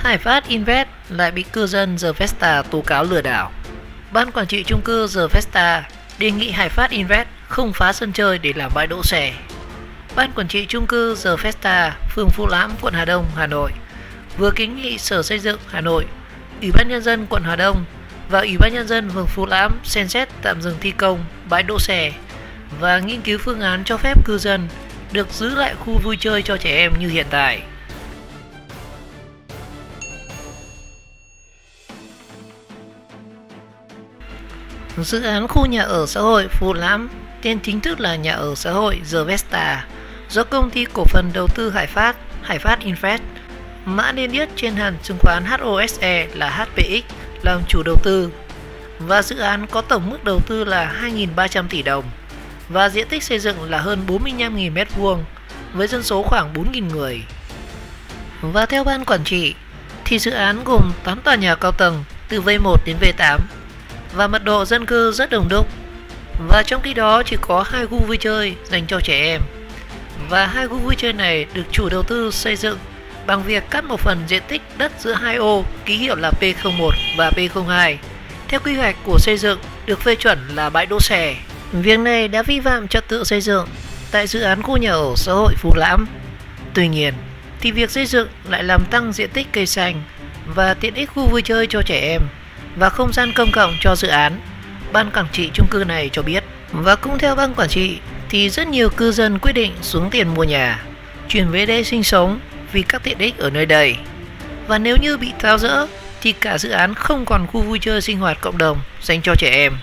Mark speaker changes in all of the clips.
Speaker 1: Hải Phát Invest lại bị cư dân The Vesta tố cáo lừa đảo. Ban quản trị chung cư The Vesta đề nghị Hải Phát Invest không phá sân chơi để làm bãi đỗ xe. Ban quản trị chung cư The Vesta, phường Phú Lãm, quận Hà Đông, Hà Nội vừa kiến nghị Sở Xây dựng Hà Nội, Ủy ban Nhân dân quận Hà Đông và Ủy ban Nhân dân phường Phú Lãm xem xét tạm dừng thi công bãi đỗ xe và nghiên cứu phương án cho phép cư dân được giữ lại khu vui chơi cho trẻ em như hiện tại. Dự án khu nhà ở xã hội Phú Lãm, tên chính thức là nhà ở xã hội The Vesta, do công ty cổ phần đầu tư Hải Phát Invest, mã niêm yết trên sàn chứng khoán HOSE là HPX, làm chủ đầu tư. Và dự án có tổng mức đầu tư là 2.300 tỷ đồng và diện tích xây dựng là hơn 45.000 m2 với dân số khoảng 4.000 người. Và theo ban quản trị thì dự án gồm 8 tòa nhà cao tầng từ V1 đến V8 và mật độ dân cư rất đông đúc. Và trong khi đó chỉ có 2 khu vui chơi dành cho trẻ em. Và 2 khu vui chơi này được chủ đầu tư xây dựng bằng việc cắt một phần diện tích đất giữa hai ô ký hiệu là P01 và P02 theo quy hoạch của xây dựng được phê chuẩn là bãi đỗ xe. Việc này đã vi phạm trật tự xây dựng tại dự án khu nhà ở xã hội Phú Lãm. Tuy nhiên thì việc xây dựng lại làm tăng diện tích cây xanh và tiện ích khu vui chơi cho trẻ em và không gian công cộng cho dự án, ban quản trị chung cư này cho biết. Và cũng theo ban quản trị thì rất nhiều cư dân quyết định xuống tiền mua nhà, chuyển về đây sinh sống vì các tiện ích ở nơi đây. Và nếu như bị tháo dỡ thì cả dự án không còn khu vui chơi sinh hoạt cộng đồng dành cho trẻ em.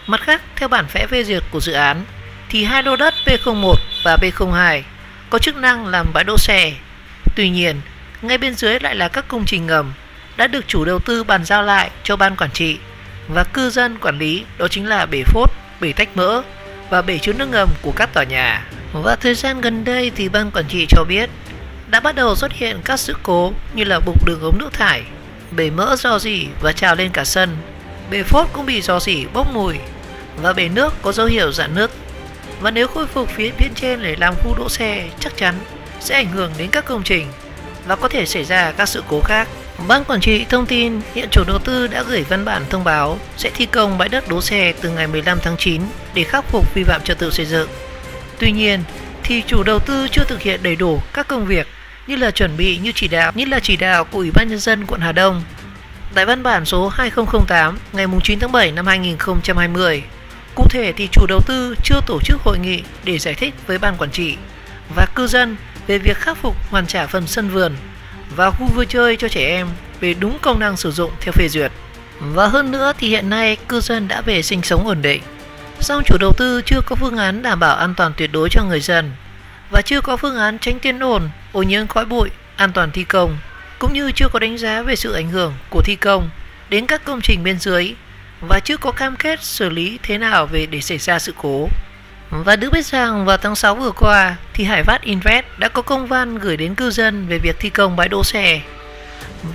Speaker 1: Mặt khác, theo bản vẽ phê duyệt của dự án thì 2 lô đất P01 và P02 có chức năng làm bãi đỗ xe. Tuy nhiên, ngay bên dưới lại là các công trình ngầm đã được chủ đầu tư bàn giao lại cho ban quản trị và cư dân quản lý, đó chính là bể phốt, bể tách mỡ và bể chứa nước ngầm của các tòa nhà. Và thời gian gần đây thì ban quản trị cho biết đã bắt đầu xuất hiện các sự cố như là bục đường ống nước thải, bể mỡ rò rỉ và trào lên cả sân, bể phốt cũng bị rò rỉ bốc mùi và bể nước có dấu hiệu rạn nứt. Và nếu khôi phục phía bên trên để làm khu đỗ xe chắc chắn sẽ ảnh hưởng đến các công trình và có thể xảy ra các sự cố khác. Ban quản trị thông tin hiện chủ đầu tư đã gửi văn bản thông báo sẽ thi công bãi đất đỗ xe từ ngày 15 tháng 9 để khắc phục vi phạm trật tự xây dựng. Tuy nhiên thì chủ đầu tư chưa thực hiện đầy đủ các công việc như là chuẩn bị như chỉ đạo của Ủy ban Nhân dân quận Hà Đông tại văn bản số 2008 ngày 9 tháng 7 năm 2020. Cụ thể thì chủ đầu tư chưa tổ chức hội nghị để giải thích với ban quản trị và cư dân về việc khắc phục hoàn trả phần sân vườn và khu vui chơi cho trẻ em về đúng công năng sử dụng theo phê duyệt. Và hơn nữa thì hiện nay cư dân đã về sinh sống ổn định, song chủ đầu tư chưa có phương án đảm bảo an toàn tuyệt đối cho người dân và chưa có phương án tránh tiếng ồn, ô nhiễm khói bụi, an toàn thi công, cũng như chưa có đánh giá về sự ảnh hưởng của thi công đến các công trình bên dưới và chưa có cam kết xử lý thế nào về để xảy ra sự cố. Và được biết rằng vào tháng 6 vừa qua thì Hải Phát Invest đã có công văn gửi đến cư dân về việc thi công bãi đỗ xe.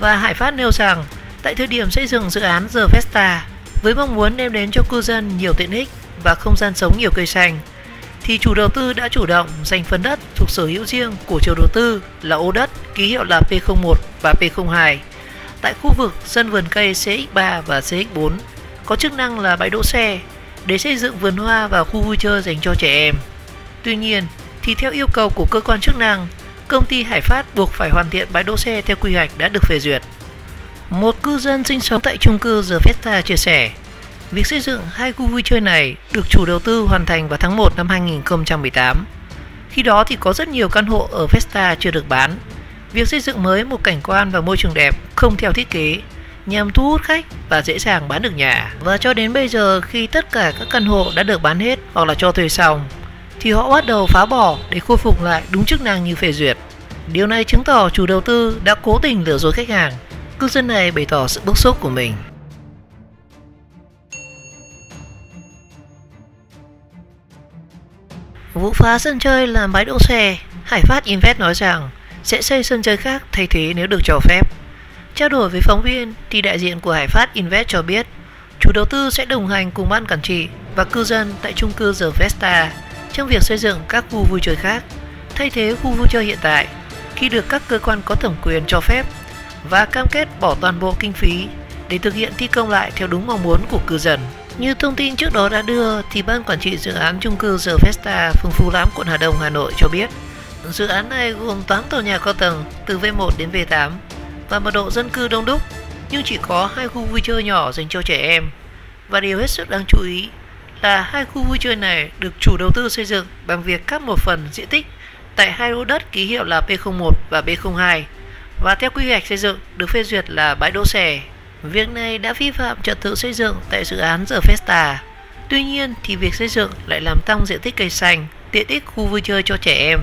Speaker 1: Và Hải Phát nêu rằng tại thời điểm xây dựng dự án The Vesta với mong muốn đem đến cho cư dân nhiều tiện ích và không gian sống nhiều cây xanh thì chủ đầu tư đã chủ động dành phần đất thuộc sở hữu riêng của chủ đầu tư là ô đất ký hiệu là P01 và P02 tại khu vực sân vườn cây CX3 và CX4 có chức năng là bãi đỗ xe để xây dựng vườn hoa và khu vui chơi dành cho trẻ em. Tuy nhiên thì theo yêu cầu của cơ quan chức năng, công ty Hải Phát buộc phải hoàn thiện bãi đỗ xe theo quy hoạch đã được phê duyệt. Một cư dân sinh sống tại chung cư The Vesta chia sẻ, việc xây dựng 2 khu vui chơi này được chủ đầu tư hoàn thành vào tháng 1 năm 2018. Khi đó thì có rất nhiều căn hộ ở Vesta chưa được bán. Việc xây dựng mới một cảnh quan và môi trường đẹp không theo thiết kế nhằm thu hút khách và dễ dàng bán được nhà. Và cho đến bây giờ khi tất cả các căn hộ đã được bán hết hoặc là cho thuê xong thì họ bắt đầu phá bỏ để khôi phục lại đúng chức năng như phê duyệt. Điều này chứng tỏ chủ đầu tư đã cố tình lừa dối khách hàng. Cư dân này bày tỏ sự bức xúc của mình. Vụ phá sân chơi làm bãi đỗ xe, Hải Phát Invest nói rằng sẽ xây sân chơi khác thay thế nếu được cho phép. Trao đổi với phóng viên thì đại diện của Hải Phát Invest cho biết chủ đầu tư sẽ đồng hành cùng ban quản trị và cư dân tại chung cư The Vesta trong việc xây dựng các khu vui chơi khác thay thế khu vui chơi hiện tại khi được các cơ quan có thẩm quyền cho phép và cam kết bỏ toàn bộ kinh phí để thực hiện thi công lại theo đúng mong muốn của cư dân. Như thông tin trước đó đã đưa, thì ban quản trị dự án chung cư The Vesta, phường Phú Lãm, quận Hà Đông, Hà Nội cho biết dự án này gồm 8 tòa nhà cao tầng từ V1 đến V8 và mật độ dân cư đông đúc, nhưng chỉ có 2 khu vui chơi nhỏ dành cho trẻ em. Và điều hết sức đáng chú ý là 2 khu vui chơi này được chủ đầu tư xây dựng bằng việc cắt một phần diện tích tại 2 lô đất ký hiệu là P01 và P02 và theo quy hoạch xây dựng được phê duyệt là bãi đỗ xe. Việc này đã vi phạm trật tự xây dựng tại dự án The Vesta. Tuy nhiên thì việc xây dựng lại làm tăng diện tích cây xanh, tiện ích khu vui chơi cho trẻ em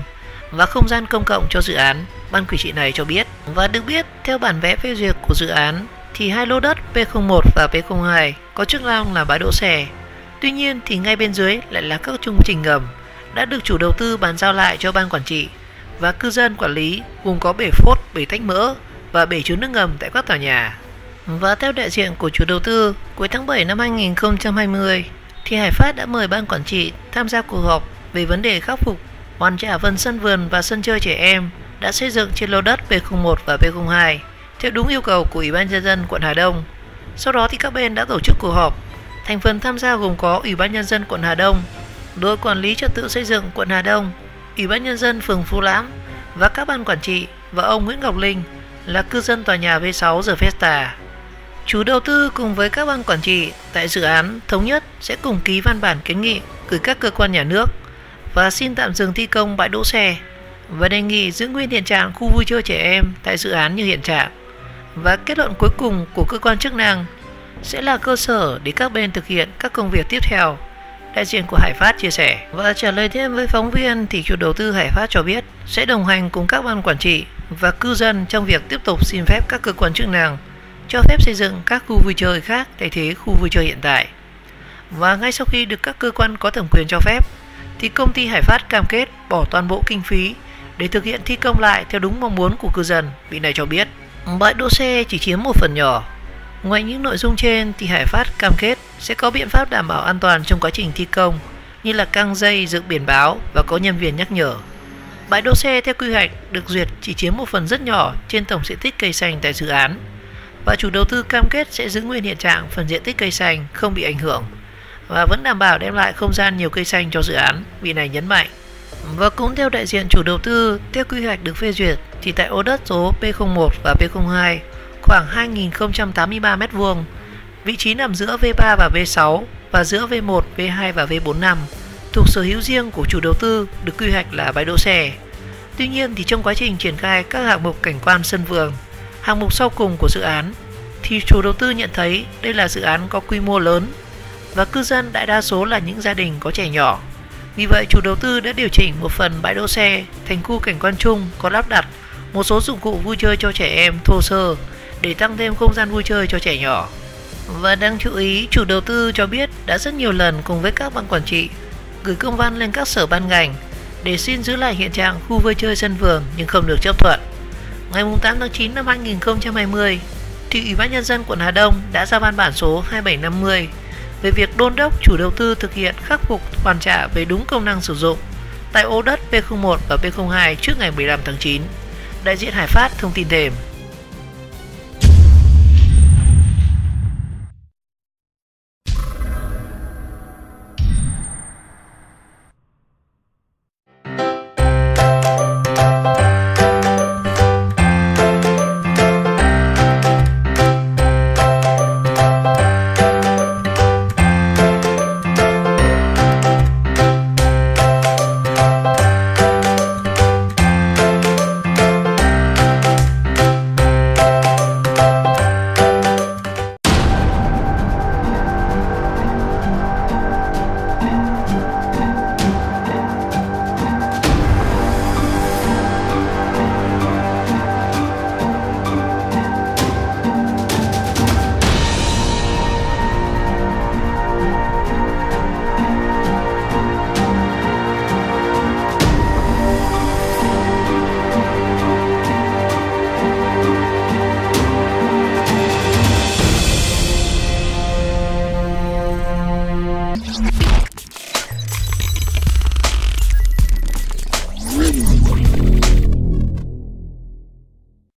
Speaker 1: và không gian công cộng cho dự án, ban quản trị này cho biết. Và được biết, theo bản vẽ phê duyệt của dự án thì 2 lô đất P01 và P02 có chức năng là bãi đỗ xe. Tuy nhiên thì ngay bên dưới lại là các công trình ngầm đã được chủ đầu tư bàn giao lại cho ban quản trị và cư dân quản lý, gồm có bể phốt, bể tách mỡ và bể chứa nước ngầm tại các tòa nhà. Và theo đại diện của chủ đầu tư, cuối tháng 7 năm 2020 thì Hải Phát đã mời ban quản trị tham gia cuộc họp về vấn đề khắc phục hoàn trả phần sân vườn và sân chơi trẻ em đã xây dựng trên lô đất P01 và P02 theo đúng yêu cầu của Ủy ban nhân dân quận Hà Đông. Sau đó thì các bên đã tổ chức cuộc họp. Thành phần tham gia gồm có Ủy ban nhân dân quận Hà Đông, đội quản lý trật tự xây dựng quận Hà Đông, Ủy ban nhân dân phường Phú Lãm và các ban quản trị và ông Nguyễn Ngọc Linh là cư dân tòa nhà V6 The Vesta. Chủ đầu tư cùng với các ban quản trị tại dự án thống nhất sẽ cùng ký văn bản kiến nghị gửi các cơ quan nhà nước và xin tạm dừng thi công bãi đỗ xe và đề nghị giữ nguyên hiện trạng khu vui chơi trẻ em tại dự án như hiện trạng. Và kết luận cuối cùng của cơ quan chức năng sẽ là cơ sở để các bên thực hiện các công việc tiếp theo, đại diện của Hải Phát chia sẻ. Và trả lời thêm với phóng viên thì chủ đầu tư Hải Phát cho biết sẽ đồng hành cùng các ban quản trị và cư dân trong việc tiếp tục xin phép các cơ quan chức năng cho phép xây dựng các khu vui chơi khác thay thế khu vui chơi hiện tại. Và ngay sau khi được các cơ quan có thẩm quyền cho phép thì công ty Hải Phát cam kết bỏ toàn bộ kinh phí để thực hiện thi công lại theo đúng mong muốn của cư dân. Vị này cho biết bãi đỗ xe chỉ chiếm một phần nhỏ. Ngoài những nội dung trên thì Hải Phát cam kết sẽ có biện pháp đảm bảo an toàn trong quá trình thi công, như là căng dây, dựng biển báo và có nhân viên nhắc nhở. Bãi đỗ xe theo quy hoạch được duyệt chỉ chiếm một phần rất nhỏ trên tổng diện tích cây xanh tại dự án, và chủ đầu tư cam kết sẽ giữ nguyên hiện trạng phần diện tích cây xanh không bị ảnh hưởng và vẫn đảm bảo đem lại không gian nhiều cây xanh cho dự án, vị này nhấn mạnh. Và cũng theo đại diện chủ đầu tư, theo quy hoạch được phê duyệt thì tại ô đất số P01 và P02 khoảng 2.083 m², vị trí nằm giữa V3 và V6 và giữa V1, V2 và V45, thuộc sở hữu riêng của chủ đầu tư, được quy hoạch là bãi đỗ xe. Tuy nhiên thì trong quá trình triển khai các hạng mục cảnh quan sân vườn, hạng mục sau cùng của dự án, thì chủ đầu tư nhận thấy đây là dự án có quy mô lớn và cư dân đại đa số là những gia đình có trẻ nhỏ. Vì vậy chủ đầu tư đã điều chỉnh một phần bãi đỗ xe thành khu cảnh quan chung có lắp đặt một số dụng cụ vui chơi cho trẻ em thô sơ để tăng thêm không gian vui chơi cho trẻ nhỏ. Và đáng chú ý, chủ đầu tư cho biết đã rất nhiều lần cùng với các ban quản trị gửi công văn lên các sở ban ngành để xin giữ lại hiện trạng khu vui chơi sân vườn nhưng không được chấp thuận. Ngày 8 tháng 9 năm 2020, thì Ủy ban nhân dân quận Hà Đông đã ra văn bản số 2750 về việc đôn đốc chủ đầu tư thực hiện khắc phục hoàn trả về đúng công năng sử dụng tại ô đất P01 và P02 trước ngày 15 tháng 9. Đại diện Hải Phát thông tin thêm.